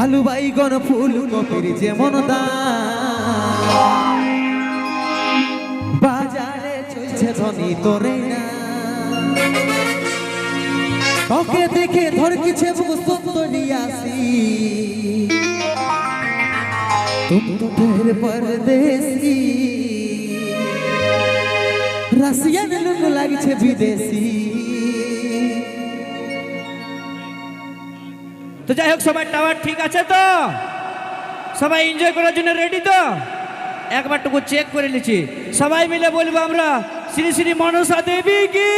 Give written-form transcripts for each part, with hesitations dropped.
আলু বাইগন ফুলকপির যেমন দাম, বাজারে চলছে ধনী তোরে না। তোকে দেখে ধর কিছে আসি, तुम तो ढेर परदेसी, রাশিয়ান লোক লাগছে বিদেশি। তো যাই হোক, সবাই টাওয়ার ঠিক আছে তো? সবাই এনজয় করার জন্য রেডি তো? একবারটুকু চেক করে নিচ্ছি। সবাই মিলে বলবো আমরা, শ্রী শ্রী মনসা দেবী কি,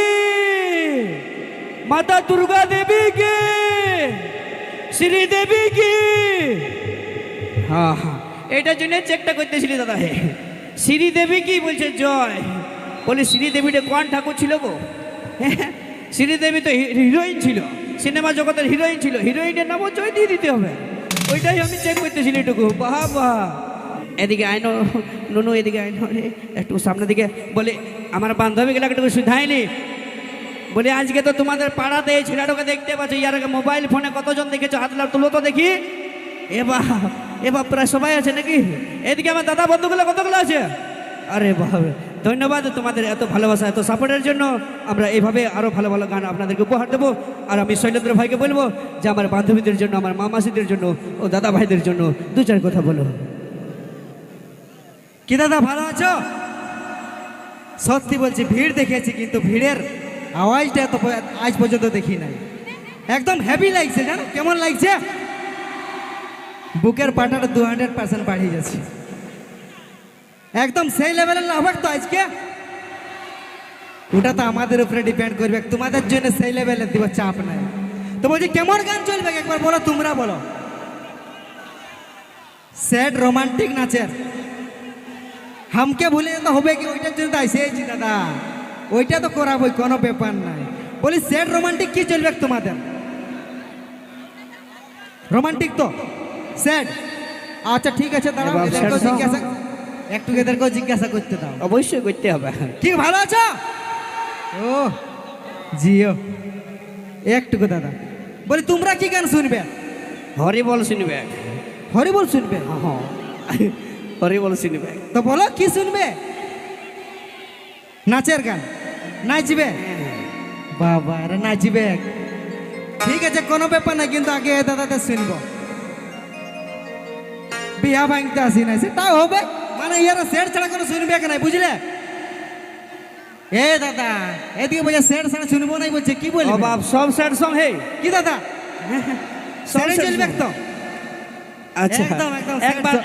মাতা দুর্গা দেবী কি, শ্রীদেবী কি। হ্যাঁ হ্যাঁ, এটার জন্য চেকটা করতেছিলি দাদা। হে শ্রীদেবী কি বলছে জয়, বলি শ্রীদেবীটা কোন ঠাকুর ছিল গো? শ্রীদেবী তো হিরোইন ছিল, সিনেমা জগতের হিরোইন ছিল, হিরোইনের নামও জয় দিয়ে দিতে হবে। ওইটাই আমি চেক করতেছিলি এটুকু। বাহ বাহ, এদিকে আইন নুনু, এদিকে আইন একটু সামনের দিকে। বলে আমার বান্ধবীগুলো একটু শুধাইনি, বলে আজকে তো তোমাদের পাড়াতে এই ছেলেটাকে দেখতে পাচ্ছ, ইয়ার আগে মোবাইল ফোনে কতজন দেখেছো? হাত তুলো তো দেখি। এবার প্রায় সবাই আছে নাকি? এদিকে আমার দাদা বন্ধুগুলো কতগুলো আছে? আরে বাহ, ধন্যবাদ তোমাদের এত ভালোবাসা, এত সাপোর্টের জন্য। আমরা এইভাবে আরও ভালো ভালো গান আপনাদেরকে উপহার দেবো। আর আমি শৈলেন্দ্র ভাইকে বলবো যে আমার বান্ধবীদের জন্য, আমার মামাসিদের জন্য ও দাদা ভাইদের জন্য দু চার কথা বলো। কি দাদা ভালো আছো? সত্যি বলছি, ভিড় দেখেছি কিন্তু ভিড়ের আওয়াজটা এত আজ পর্যন্ত দেখি নাই। একদম হেভি লাগছে, জানো কেমন লাগছে? বুকের পাটাটা 200% বাড়িয়ে যাচ্ছে, একদম সেই লেভেলের হবে তো আজকে। ওটা তো আমাদের উপরে ডিপেন্ড করবে, তোমাদের জন্য সেই লেভেলের দিব, চাপ নাই। তো বলছি কেমন গান চলবে একবার বলো, তোমরা বলো। স্যাড রোমান্টিক নাচের হামকে ভুলে যেতে হবে কি? ওইটার জন্য তো আইসেছি দাদা, ওইটা তো করাবোই, কোনো ব্যাপার নাই। বলি স্যাড রোমান্টিক কি চলবে তোমাদের? রোমান্টিক তো স্যাড, আচ্ছা ঠিক আছে, দাঁড়াও এদেরকেও জিজ্ঞাসা, একটু এদেরকেও জিজ্ঞাসা করতে দাও। অবশ্যই করতে হবে। কি ভালো আছো? ও জিও, একটুকু দাদা বলি তোমরা কি গান শুনবে? হরিবল শুনবে। হরিবল শুনবে? হ্যাঁ, হরিবল শুনবে। তো বলো কি শুনবে? নাচের গান নাচবে? বাবা রে নাচবে, ঠিক আছে কোনো ব্যাপার না, কিন্তু আগে দাদাদের শুনবো। বিয়া ভাঙতে আসি না সেটাও হবে, মানে ইয়ারা সেট ছাড়া কোনো শুনবে কেন, বুঝলে? এ দাদা এদিকে বলছে সেট ছাড়া শুনবো নাই বলছে, কি বলবো? বাপ সব স্যাড সং। হে কি দাদা সেট চলবে তো? আচ্ছা, একদম একদম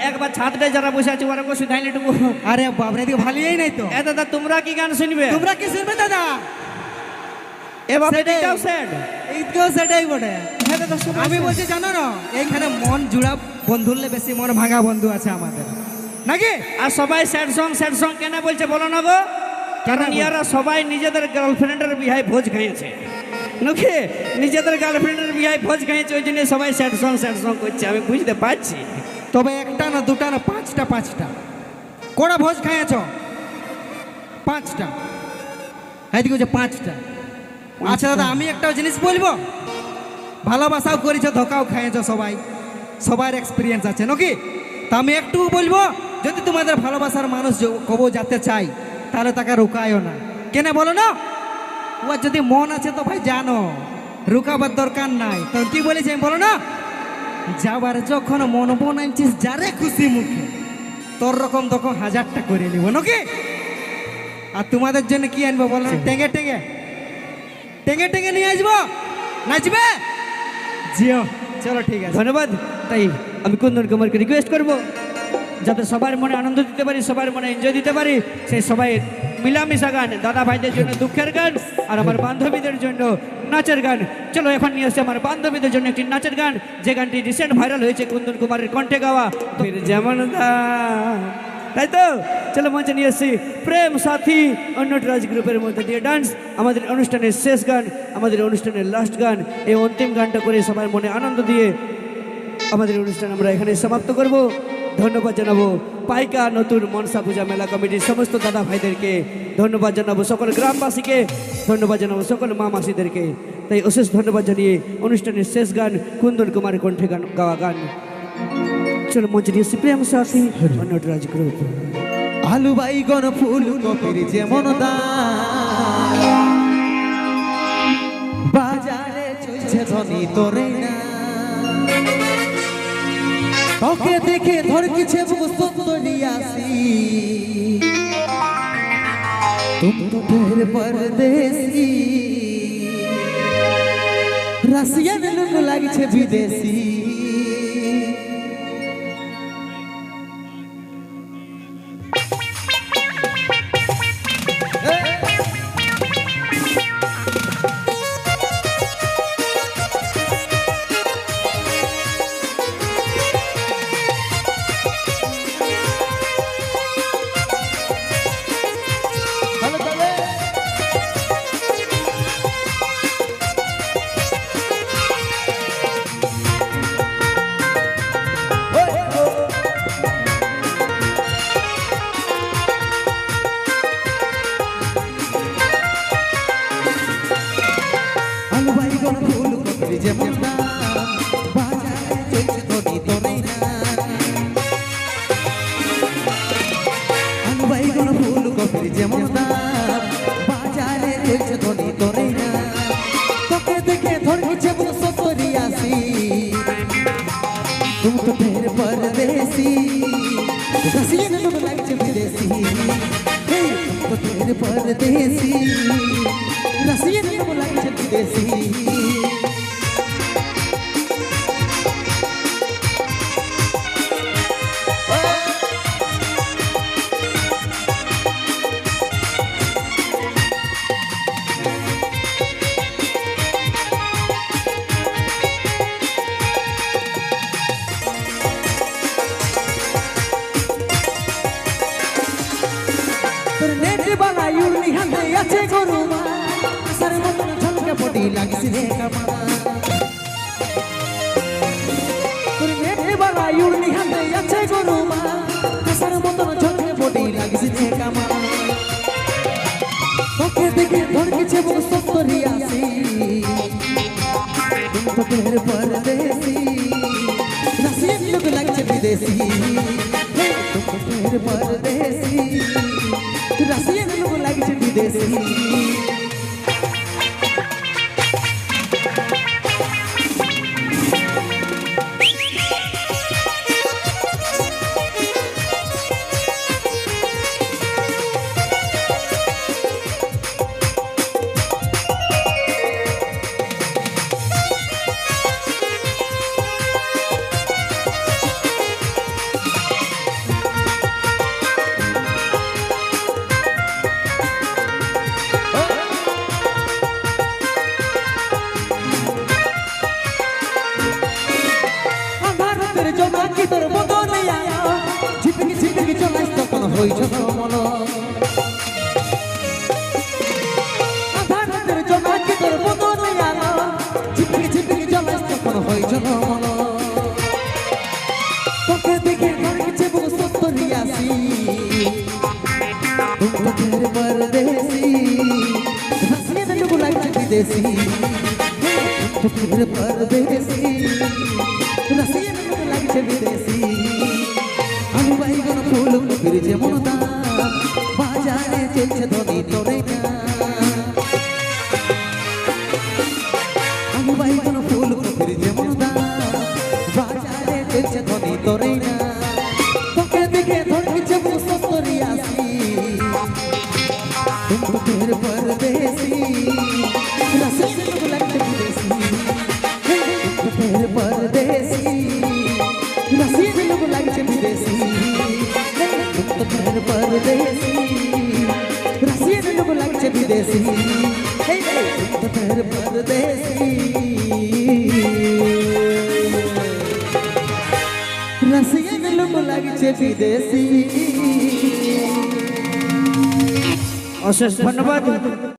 একবার ছাদটায় যারা বসে আছে ওরা বসে ধাইলে টুকু। আরে বাপরে, এদিকে ভালোই নাই তো। এ দাদা তোমরা কি গান শুনবে? তোমরা কি শুনবে দাদা? এবার এটাও স্যাড, এইটাও সেটাই বটে। হ্যাঁ দাদা, আমি বলছি জানো না, এইখানে মন জুড়া বন্ধুলে বেশি মন ভাঙা বন্ধু আছে আমাদের নাকি? আর সবাই স্যাড সং কেন বলছে বলো না গো? কারণ ইয়ারা সবাই নিজেদের গার্লফ্রেন্ডের বিয়ায় ভোজ খাইয়েছে নাকি? নিজেদের গার্লফ্রেন্ডের বিয়ায় ভোজ খাইয়েছে, ওই জন্য সবাই স্যাড সং করছে। আমি বুঝতে পারছি। তবে একটা না দুটা না পাঁচটা কোড়া ভোজ খাইয়েছ? 5টা। এদিকে হচ্ছে 5টা। আচ্ছা দাদা আমি একটা জিনিস বলবো, ভালোবাসাও করেছো, ধোকাও খাইয়েছো, সবার এক্সপিরিয়েন্স আছে নাকি? তা আমি একটু বলবো, যদি তোমাদের ভালোবাসার মানুষ কবো যেতে চাই তাহলে তাকে রুকায়ও না। কেন বলো না? ও যদি মন আছে তো ভাই জানো রুকাবার দরকার নাই। তো কি বলেছি আমি বলো না, যাবার যখন মন বনাইছিস যারে খুশি মুখে, তোর রকম তখন 1000টা করে নিব নাকি? আর তোমাদের জন্য কি আনবো বলো? টেঙে নিয়ে আসবো, নাচবে জিও। চলো ঠিক আছে, ধন্যবাদ। তাই আমি কুন্দন কুমারকে রিকোয়েস্ট করব, যাতে সবার মনে আনন্দ দিতে পারি, সবার মনে এনজয় দিতে পারি, সেই সবাই মিলামিশা গান, দাদা ভাইদের জন্য দুঃখের গান, আর আমার বান্ধবীদের জন্য নাচের গান। চলো এখন নিয়ে আসছে আমার বান্ধবীদের জন্য একটি নাচের গান, যে গানটি রিসেন্ট ভাইরাল হয়েছে কুন্দন কুমারের কণ্ঠে গাওয়া, যেমন তাই তো। চলো মঞ্চে নিয়ে এসছি প্রেম সাথী অন্যটরাজ গ্রুপের মধ্যে দিয়ে ডান্স, আমাদের অনুষ্ঠানের শেষ গান, আমাদের অনুষ্ঠানের লাস্ট গান। এই অন্তিম গানটা করে সবার মনে আনন্দ দিয়ে আমাদের অনুষ্ঠান আমরা এখানে সমাপ্ত করব। ধন্যবাদ জানাবো পাইকা নতুন মনসা পূজা মেলা কমিটির সমস্ত দাদা ভাইদেরকে, ধন্যবাদ জানাবো সকল গ্রামবাসীকে, ধন্যবাদ জানাবো সকল মা মাসিদেরকে। তাই অশেষ ধন্যবাদ জানিয়ে অনুষ্ঠানের শেষ গান কুন্দন কুমারের কণ্ঠে গাওয়া গান चलो मंजरी से प्रेम से आसी और नटराज ग्रुप आलू बैगन फूल कपिर जेमन दाम बाजारे चलছে ধনী তোরে না তোকে দেখে ধরকিছে বুক সুন্দরিয়াসি तुम तो ढेर परदेसी रसियन लोग लागिছে विदेशी যেমন দাম বাজারে চলছে ধনী তোরে না আলু বাইগন ফুল কপির যেমন দাম বাজারে চলছে ধনী তোরে না তোকে দেখে ধরছে বুক সুন্দরিয়াসি तुम तो ढेर परदेसी रसियन लोग लागिছে विदेशी तुम तो ढेर परदेसी रसियन लोग लागिছে विदेशी नेट वाला यूरनी हंदे अच्छे गुरुमा सर मन झलके बॉडी लागिस रे कमा नेट वाला यूरनी हंदे अच्छे गुरुमा सर मन झलके बॉडी लागिस रे कमा তোকে দেখে ধরকিছে বুক সুন্দরিয়াসি तुम तो ढेर परदेसी रसियन लोग लागिছে विदेशी तुम तो ढेर परदेसी रसियन लोग लागिছে विदेशी তোর বদনে আয়া ঝিপকি ঝিপকি চলাইস তখন হইছ মন আধারের জমাকি তোর বদনে আয়া ঝিপকি ঝিপকি চলাইস তখন হইছ মন তোকে দেখে ধরকিছে বুক সুন্দরিয়াসি तुम तो ढेर परदेसी रसियन लोग लागिছে विदेशी तुम तो ढेर परदेसी रसियन लोग लागिছে विदेशी आलू बैगन फूल कपिर যেমন দাম বাজারে চলছে ধনী তোরে না आलू बैगन फूल कपिर যেমন দাম বাজারে চলছে ধনী তোরে না তোকে দেখে ধরকিছে বুক সুন্দরিয়াসি तुम तो ढेर परदेसी रसियन लोग लागिছে विदेशी तुम तो ढेर परदेसी रसियन लोग लागिছে विदेशी तुम तो ढेर परदेसी रसियन लोग लागिছে विदेशी तुम तो ढेर परदेसी रसियन लोग लागिছে विदेशी অশেষ ধন্যবাদ।